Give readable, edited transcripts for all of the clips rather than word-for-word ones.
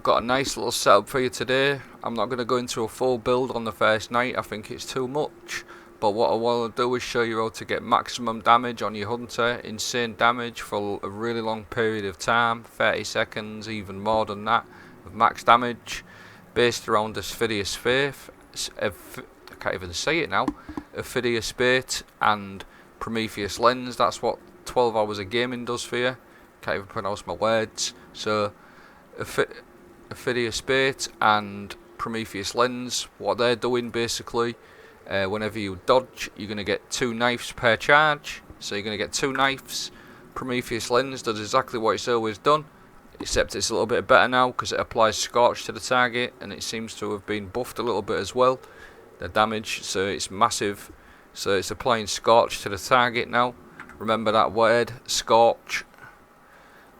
got a nice little setup for you today. I'm not going to go into a full build on the first night, I think it's too much. But what I want to do is show you how to get maximum damage on your hunter, insane damage for a really long period of time, 30 seconds, even more than that, of max damage, based around the spathe, I can't even say it now, Ophidia spathe and Prometheus lens. That's what 12 hours of gaming does for you. Can't even pronounce my words. So Ophidia spathe and Prometheus lens, what they're doing basically, whenever you dodge, you're going to get 2 knives per charge. So you're going to get 2 knives. Prometheus lens does exactly what it's always done, except it's a little bit better now because it applies scorch to the target, and it seems to have been buffed a little bit as well, the damage, so it's massive. So it's applying scorch to the target now. Remember that word, scorch.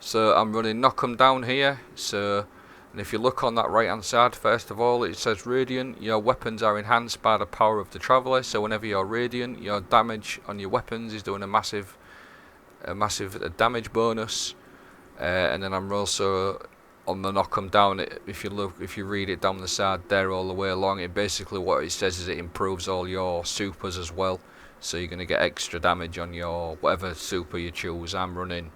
So I'm running knock 'em down here. So, and if you look on that right hand side, first of all it says radiant. Your weapons are enhanced by the power of the traveller. So whenever you're radiant, your damage on your weapons is doing a massive damage bonus. And then I'm also on the knock 'em down. If you read it down the side there all the way along, it basically what it says is it improves all your supers as well. So you're going to get extra damage on your whatever super you choose. I'm running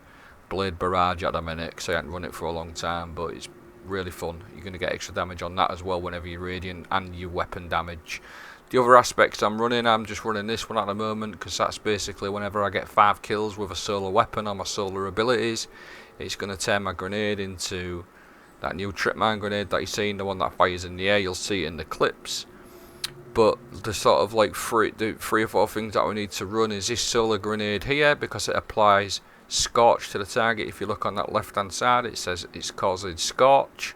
Blade Barrage at the minute because I haven't run it for a long time, but it's really fun. You're going to get extra damage on that as well whenever you're radiant, and your weapon damage. The other aspects I'm just running this one at the moment because that's basically whenever I get 5 kills with a solar weapon on my solar abilities, it's going to turn my grenade into that new trip mine grenade that you've seen, the one that fires in the air. You'll see it in the clips. But the sort of like 3 or 4 things that we need to run is this solar grenade here, because it applies scorch to the target. If you look on that left hand side, it says it's causing scorch.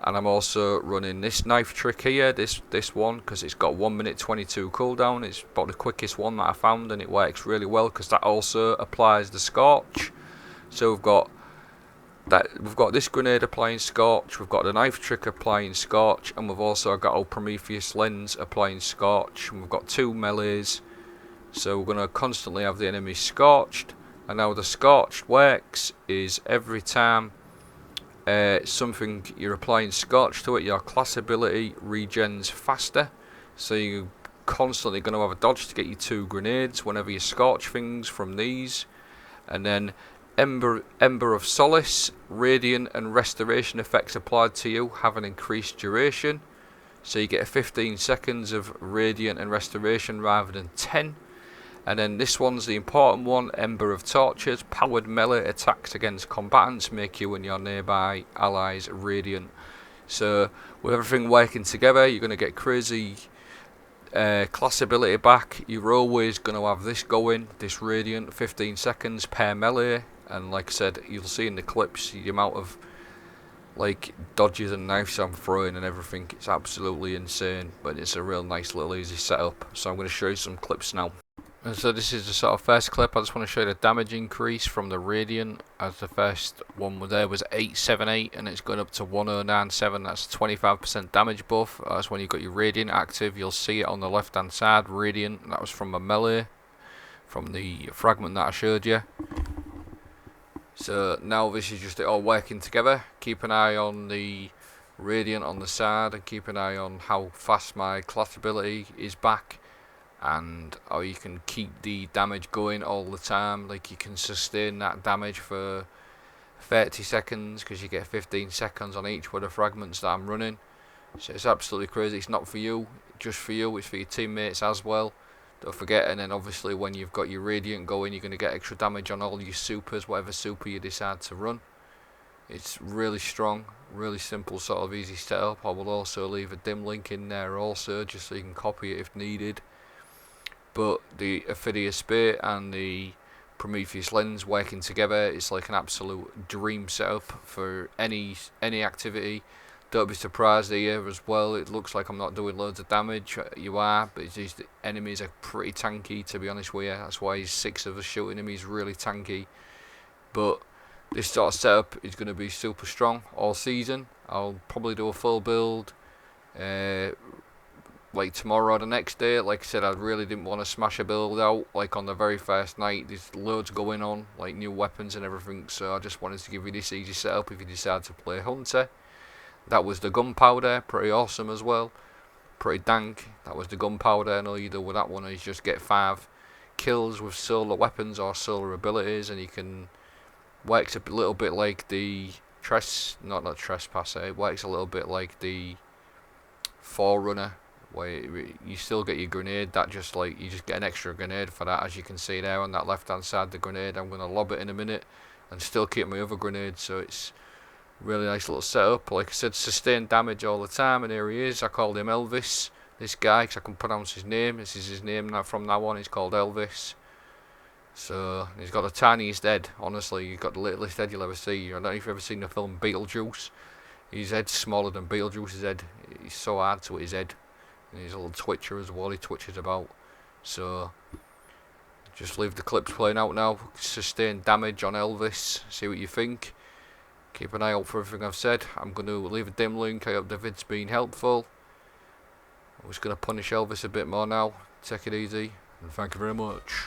And I'm also running this knife trick here, this one, because it's got 1 minute 22 cooldown. It's about the quickest one that I found, and it works really well because that also applies the scorch. So we've got this grenade applying scorch, we've got the knife trick applying scorch, and we've also got our Prometheus lens applying scorch, and we've got 2 melees. So we're going to constantly have the enemy scorched. And how the scorched works is every time something you're applying scorch to it, your class ability regens faster. So you're constantly going to have a dodge to get you 2 grenades whenever you scorch things from these. And then Ember of Solace, Radiant and Restoration effects applied to you have an increased duration. So you get 15 seconds of Radiant and Restoration rather than 10. And then this one's the important one, Ember of Torches. Powered melee attacks against combatants make you and your nearby allies radiant. So with everything working together, you're going to get crazy class ability back. You're always going to have this going, this radiant, 15 seconds per melee. And like I said, you'll see in the clips the amount of like dodges and knives I'm throwing and everything. It's absolutely insane, but it's a real nice little easy setup. So I'm going to show you some clips now. And so this is the sort of first clip. I just want to show you the damage increase from the Radiant, as the first one there was 878 and it's going up to 1097. That's 25% damage buff. That's when you've got your Radiant active. You'll see it on the left hand side, Radiant. That was from a melee, from the fragment that I showed you. So now this is just it all working together. Keep an eye on the Radiant on the side, and keep an eye on how fast my class ability is back, and how you can keep the damage going all the time. Like you can sustain that damage for 30 seconds because you get 15 seconds on each of the fragments that I'm running. So it's absolutely crazy. It's not for you, just for you, it's for your teammates as well. Don't forget. And then obviously when you've got your Radiant going, you're going to get extra damage on all your supers, whatever super you decide to run. It's really strong, really simple, sort of easy setup. I will also leave a dim link in there also, just so you can copy it if needed. But the Ophidia spathe and the Prometheus lens working together is like an absolute dream setup for any activity. Don't be surprised here as well. It looks like I'm not doing loads of damage. You are, but the enemies are pretty tanky, to be honest with you. That's why 6 of us shooting him. He's really tanky. But this sort of setup is going to be super strong all season. I'll probably do a full build like tomorrow or the next day. Like I said, I really didn't want to smash a build out like on the very first night. There's loads going on, like new weapons and everything. So I just wanted to give you this easy setup if you decide to play Hunter. That was the gunpowder, pretty awesome as well. Pretty dank. That was the gunpowder, and all you do with that one is just get 5 kills with solar weapons or solar abilities, and you can works a little bit like the not trespasser. It works a little bit like the forerunner, where you still get your grenade. That just like you just get an extra grenade for that, as you can see there on that left hand side. The grenade, I'm gonna lob it in a minute, and still keep my other grenade. So it's really nice little setup. Like I said, sustained damage all the time, and here he is. I called him Elvis, this guy, because I can pronounce his name. This is his name now. From now on, he's called Elvis. So he's got the tiniest head. Honestly, he's got the littlest head you'll ever see. I don't know if you've ever seen the film Beetlejuice. His head's smaller than Beetlejuice's head. He's so hard to hit his head, and he's a little twitcher as well. He twitches about. So just leave the clips playing out now. Sustained damage on Elvis. See what you think. Keep an eye out for everything I've said. I'm going to leave a dim link. I hope the vid's been helpful. I'm just going to punish Elvis a bit more now. Take it easy, and thank you very much.